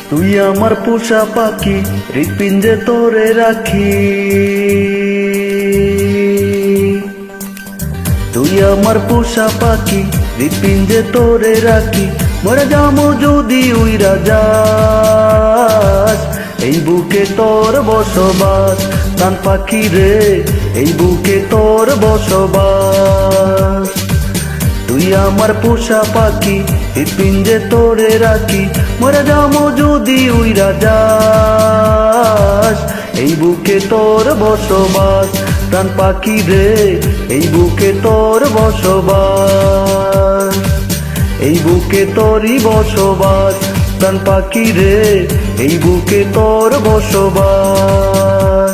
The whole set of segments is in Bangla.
তুই আমার পোষা পাখি, হৃৎপিণ্ডে তোরে রাখি। তুই আমার পোষা পাখি, হৃৎপিণ্ডে তোরে রাখি। মরে যামো যদি উইরা যাস, এই বুকে তোর বসবাস। প্রাণ পাখি রে, এই বুকে তোর বসবাস। তুই আমার পোষা পাখি, হৃৎপিণ্ডে তোরে রাখি। মরে যামো যদি উইরা যাস, এই বুকে তোর বসবাস। প্রাণ পাখি রে, এই বুকে তোর বসবাস। এই বুকে তোরই বসবাস। প্রাণ পাখি রে, এই বুকে তোর বসবাস।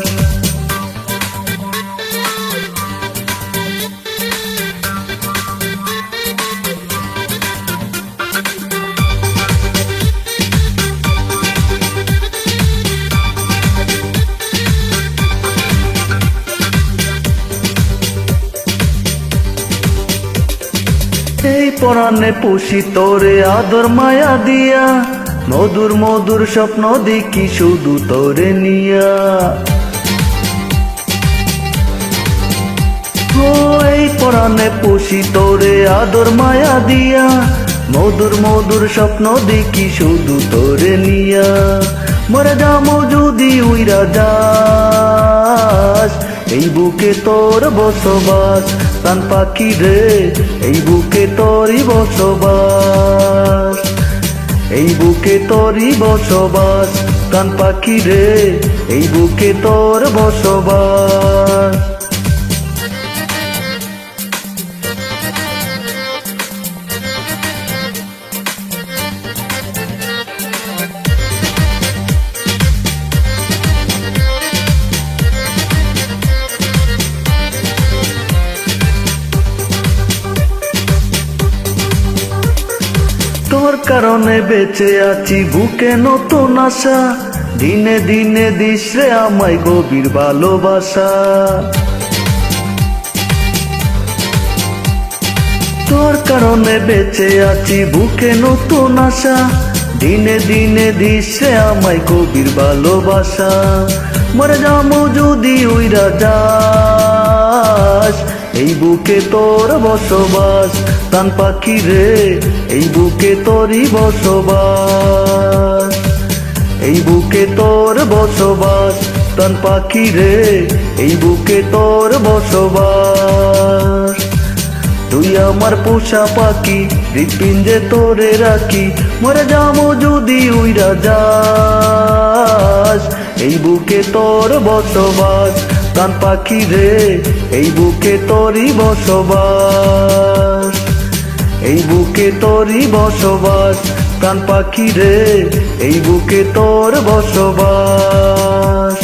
এই পরাণে পুষি তোরে আদর মায়া দিয়া। মধুর মধুর স্বপ্ন দেখি শুধু তোরে নিয়া। ও এই পরাণে পুষি তোরে আদর মায়া দিয়া। মধুর মধুর স্বপ্ন দেখি শুধু তোরে নিয়া। মরে যামো যদি উইরা যাস, এই বুকে তোর বসবাস। প্রাণ পাখি রে, এই বুকে তোরই বসবাস। এই বুকে তোরই বসবাস। প্রাণ পাখি রে, এই বুকে তোর বসবাস। তোর কারণে বেঁচে আছি, বুকে নতুন আশা। দিনে দিনে দিস রে আমায় গভীর ভালোবাসা। তোর কারণে বেঁচে আছি, বুকে নতুন আশা। দিনে দিনে দিস রে আমায় গভীর ভালোবাসা। মরে যামো যদি উইরা যাস, এই বুকে তোর বসবাস। প্রাণ পাখি রে, এই বুকে তোরই বসবাস। এই বুকে তোর বসবাস। প্রাণ পাখি রে, এই বুকে তোর বসবাস। তুই আমার পোষা পাখি, হৃৎপিণ্ডে তোরে রাখি। মরে যামো যদি উইরা যাস, এই বুকে তোর বসবাস। প্রাণ পাখি রে, এই বুকে তোরই বসবাস। এই বুকে তোরই বসবাস। প্রাণ পাখি রে, এই বুকে তোর বসবাস।